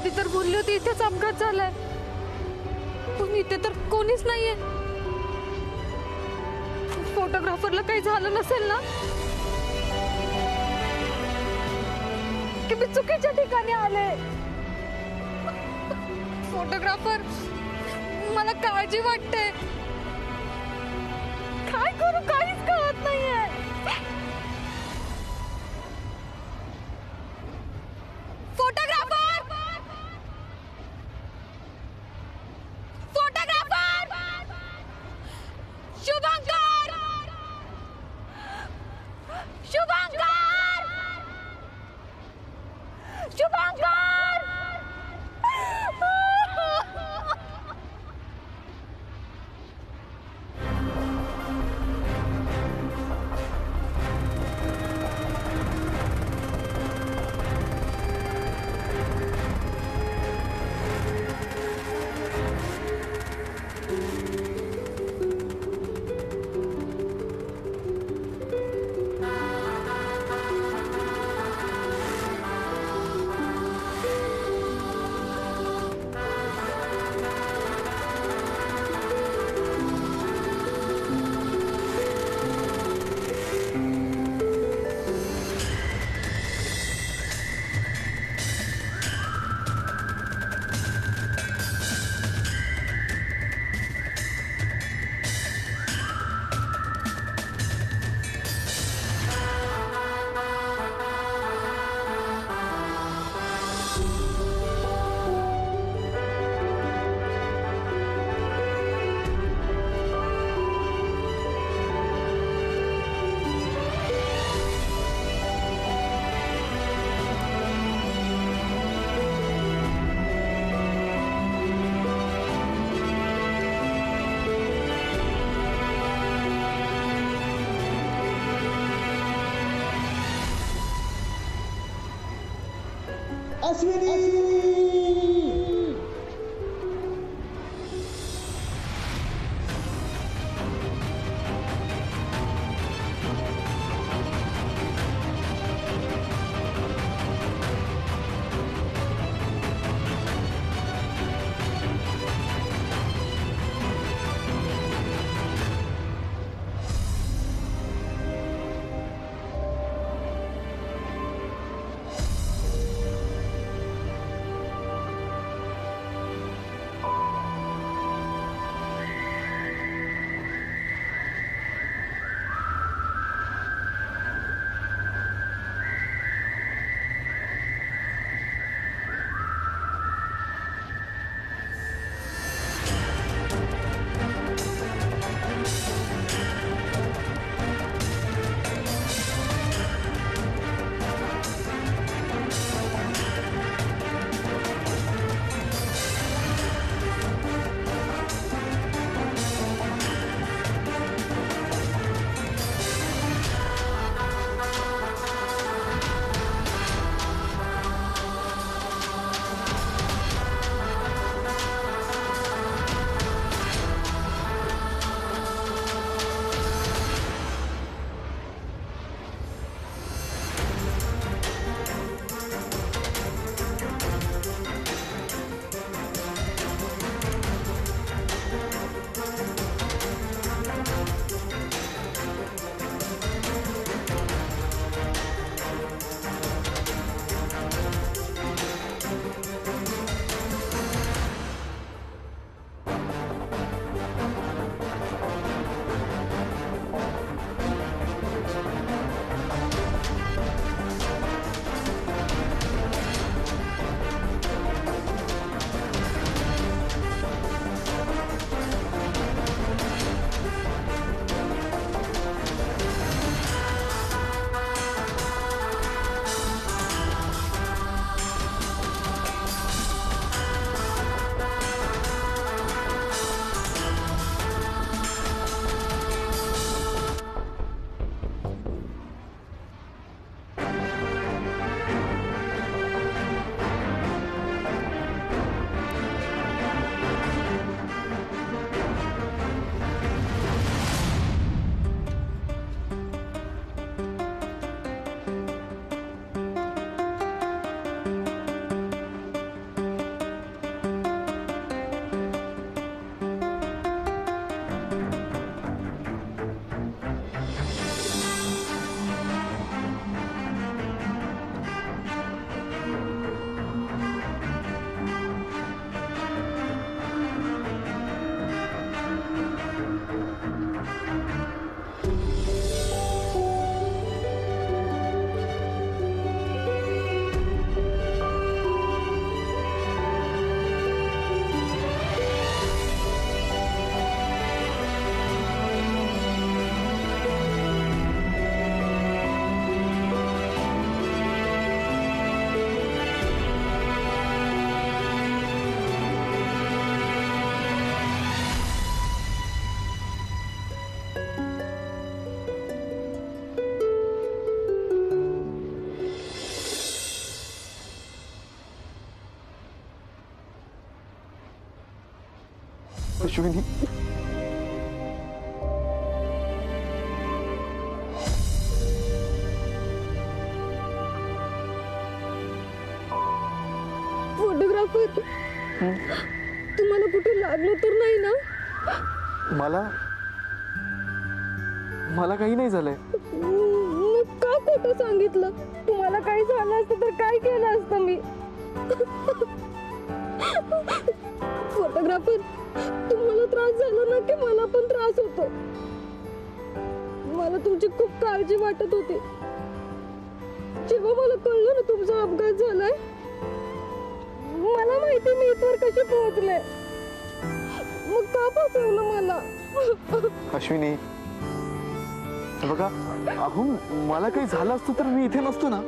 दीदी तर बोलली होती इथेच अपघात झालाय, पण इथे तर कोणीच नाहीये. फोटोग्राफरला काही झालं नसेल ना, की मी चुकीच्या ठिकाणी आले. फोटोग्राफर, मला काळजी वाटते. काय करू काहीच कळत नाहीये. Photographer, photographer, Shubhankar, Shubhankar, Shubhankar. Ashwini, photographer, तुम्हाला कुठे लागलं तर नाही ना? मला मला काही नाही झालंय. मग का खोटं सांगितलं? तुम्हाला काही झालं असतं तर काय केलं असतं मी? फोटोग्राफर, तुम्हाला त्रास झाला ना की मला पण त्रास होतो. मला तुमची खूप काळजी वाटत होती. जेव्हा मला कळलं ना तुमचा अपघात झालाय, मला माहिती मी इथवर कशी पोहोचले. मग का फसवलं मला? अश्विनी, हे बघा, अहो मला काही झालं असतं तर मी इथे नसतो ना.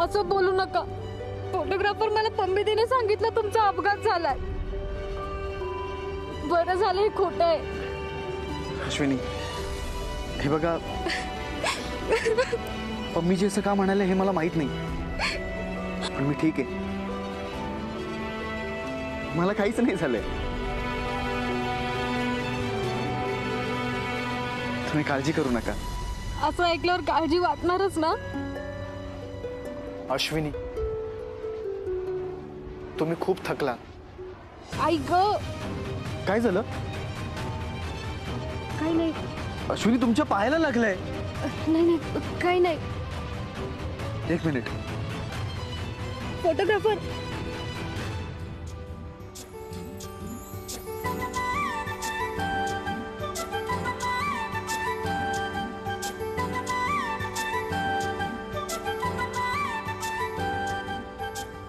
असं बोलू नका फोटोग्राफर. मला पंडितीने सांगितलं तुमचा अपघात झालाय. बरं झालं हे खोटं आहे. अश्विनी, हे बघा, पम्मीजी असं का म्हणाले हे मला माहित नाही, पण मी ठीक आहे. मला काहीच नाही झालंय. तुम्ही काळजी करू नका. असं ऐकल्यावर काळजी वाटणारच ना. अश्विनी, तुम्ही खूप थकला. आई ग, काय झालं? काही नाही. अश्विनी, तुमच्या पायाला लागलंय. नाही नाही, काही नाही. एक मिनिट. फोटोग्राफर,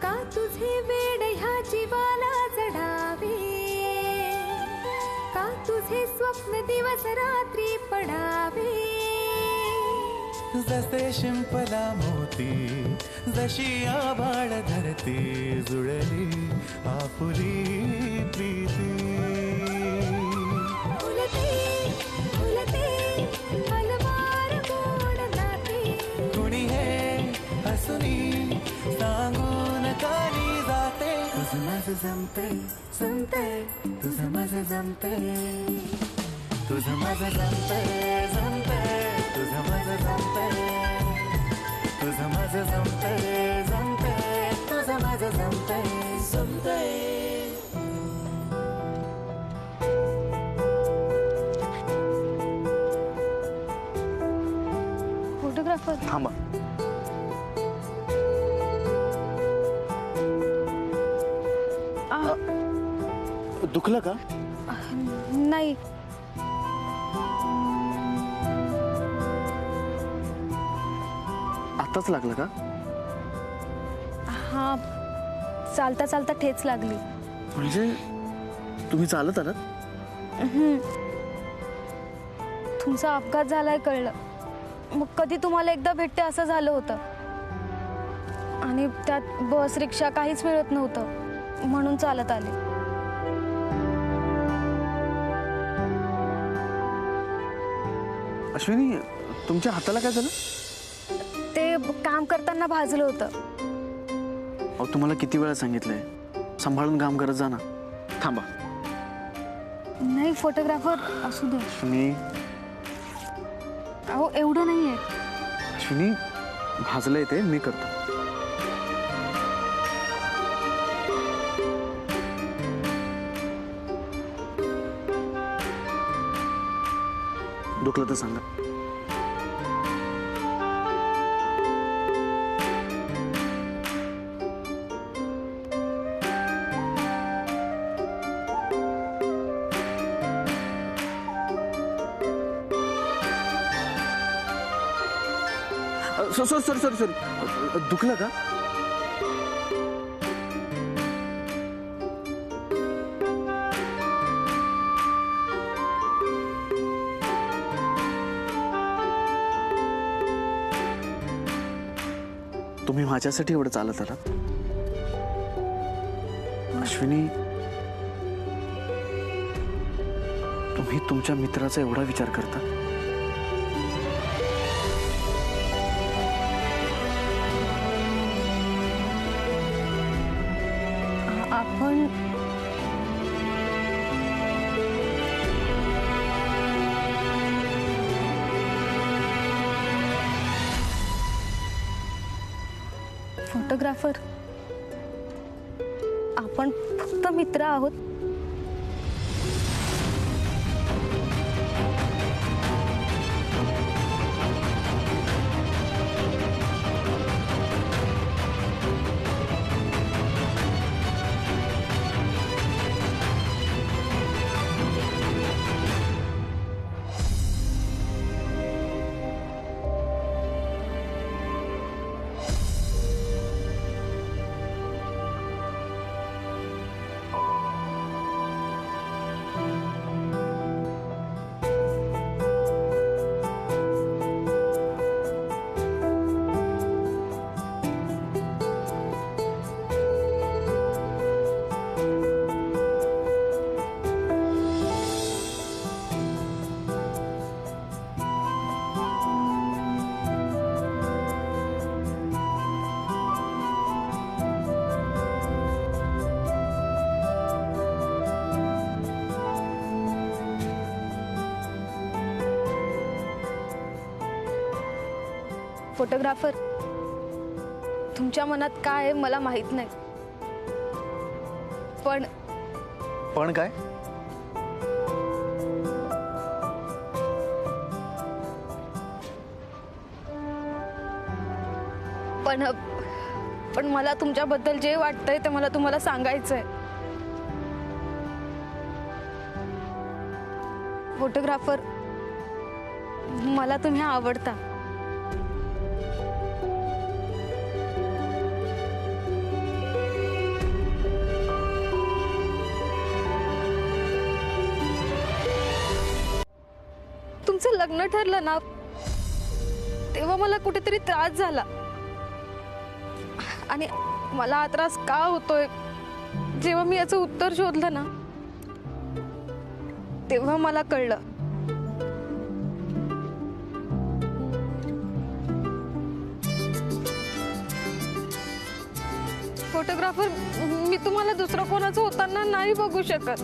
का तुझे वेड ह्या जीवाला जडावे, का तुझे स्वप्न दिवस रात्री पडावे. जसे शिंपला मोती, जशी आभाळ धरती, जुळली आपुली प्रीती. फुलते फुलते हलवार गोड नाते, कुणी हे हसुनी सांगून काली जाते. तुझं माझं जमते जमते, तुझं माझं जमते, तुझं माझं जमते जमते, तुझं माझं जमते, तुझं माझं जमते जमते, तुझं माझं जमते जमते. फोटोग्राफर, थांबा. दुखलं का? नाही. आताच लागलं का? हा, चालता चालता ठेच लागली. म्हणजे तुम्ही चालत आलात? तुमचा अपघात झालाय कळलं. मग कधी तुम्हाला एकदा भेटते असं झालं होतं. आणि त्यात बस रिक्षा काहीच मिळत नव्हतं, म्हणून चालत आले. अश्विनी, तुमच्या हाताला काय झालं? ते काम करताना भाजलं होतं. अहो, तुम्हाला किती वेळा सांगितलंय सांभाळून काम करत जा ना. थांबा. नाही फोटोग्राफर, असू दे. अश्विनी, अहो एवढं नाहीये. अश्विनी, भाजलंय ते मी करतो. दुखलं तर सांगा. सॉरी, दुखलं का? तुम्ही माझ्यासाठी एवढं चालत आलात? अश्विनी, तुम्ही तुमच्या मित्राचा एवढा विचार करता? आपण फोटोग्राफर, आपण फक्त मित्र आहोत. फोटोग्राफर, तुमच्या मनात काय आहे मला माहित नाही, पण काय? पण मला तुमच्याबद्दल जे वाटतंय ते मला तुम्हाला सांगायचंय. फोटोग्राफर, मला तुम्ही आवडता. तुमचं लग्न ठरलं ना तेव्हा मला कुठेतरी त्रास झाला आणि मला हा त्रास का होतोय जेव्हा मी याचं उत्तर शोधलं ना तेव्हा मला कळलं. फोटोग्राफर, मी तुम्हाला दुसरं कोणाचं होताना नाही बघू शकत.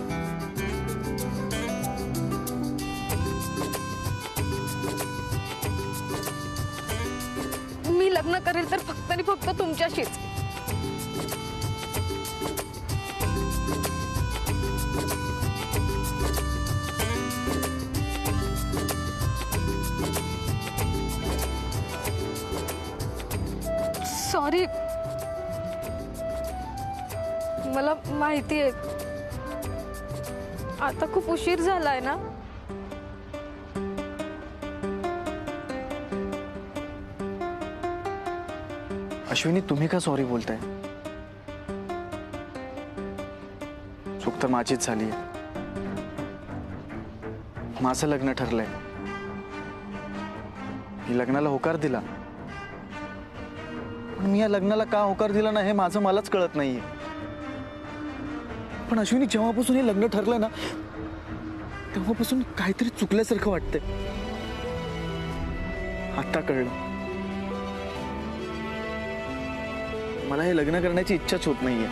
मी लग्न करेल तर फक्त आणि फक्त तुमच्याशीच. सॉरी, मला माहिती आहे आता खूप उशीर झालाय ना. अश्विनी, तुम्ही का सॉरी बोलताय? चूक तर माझीच झाली आहे. माझं लग्न ठरलंय, मी लग्नाला होकार दिला, पण मी या लग्नाला का होकार दिला ना हे माझं मलाच कळत नाहीये. पण अश्विनी, जेव्हापासून हे लग्न ठरलं ना तेव्हापासून काहीतरी चुकल्यासारखं वाटतंय. आता कळलं, मला हे लग्न करण्याची इच्छाच होत नाहीये.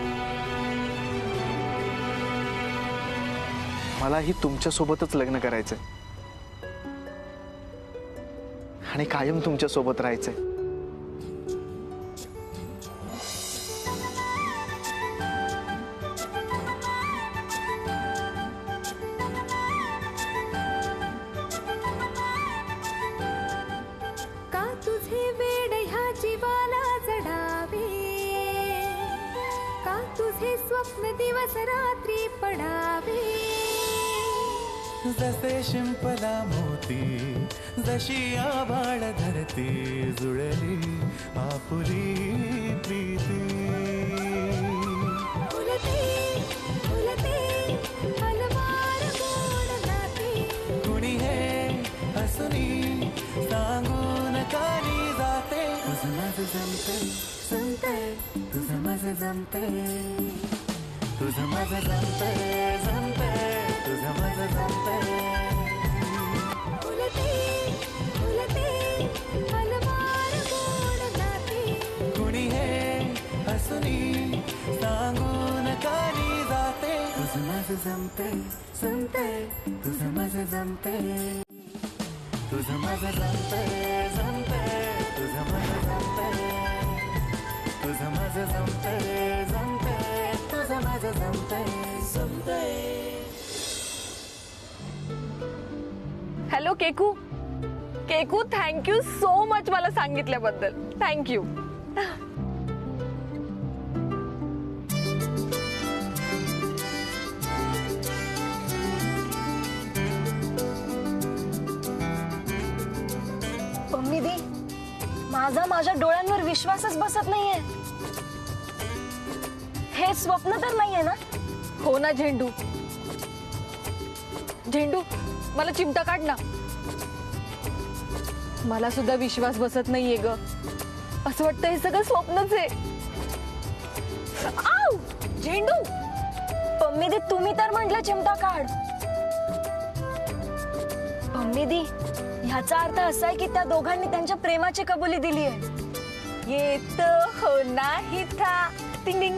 मलाही तुमच्या सोबतच लग्न करायचंय आणि कायम तुमच्या सोबत राहायचंय. का तुझे वेड ह्या जीवाला जडावे, का तुझे स्वप्न दिवस रात्री पडावे. जसे शिंपला मोती, जशी आभाळ धरती, जुळली आपुली प्रीती. फुलते फुलते हलवार गोड नाती, कुणी हे हसुनी सांगून कानी जाते. तुझं माझं जमते जमते, तुझं माझं जमते, तुझं माझं जमते जमते, तुझं माझं जमतंय. फुलते फुलते अलवार गोड नाती. कुणी हे हसुनी सांगून कानी जाते. तुझं माझं जमते जमते तुझं माझं जमते. तुझं माझं जमते जमते तुझं माझं जमते. तुझं माझं जमते जमते तुझं माझं जमते जमते. Hello Keku. Keku, thank you so much मला सांगितल्याबद्दल. थँक्यू. मम्मी दी, माझ्या डोळ्यांवर विश्वासच बसत नाहीये. हे स्वप्न तर नाहीये ना? हो ना झेंडू. झेंडू, मला चिमटा काढ ना. मला सुद्धा विश्वास बसत नाहीये ग. असं वाटतं हे सगळं स्वप्नच आहे. आऊ! झेंडू. मम्मी दी, तुम्ही तर म्हटलं चिमटा काढ. मम्मी दी, ह्याचा अर्थ असा आहे की त्या दोघांनी त्यांच्या प्रेमाची कबुली दिली आहे. ये तो हो नाही था. टिंग टिंग.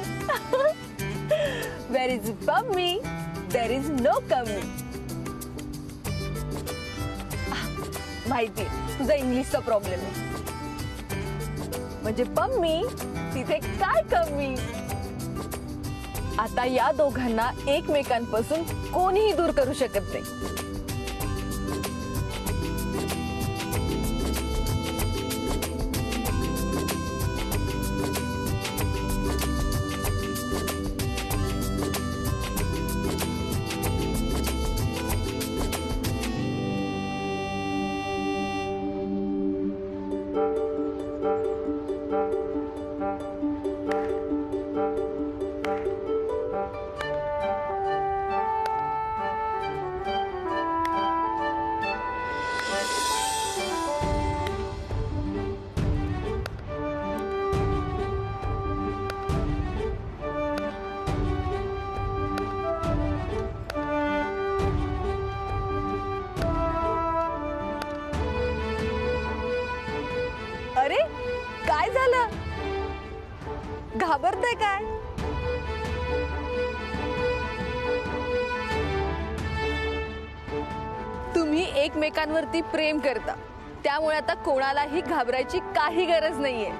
Where is Pummy? There is no कमी. माहिती तुझा इंग्लिशचा प्रॉब्लेम आहे. म्हणजे पम्मी तिथे काय कमी. आता या दोघांना एकमेकांपासून कोणीही दूर करू शकत नाही. अरे काय झालं? घाबरताय काय? तुम्ही एकमेकांवरती प्रेम करता, त्यामुळे आता कोणालाही घाबरायची काही गरज नाहीये.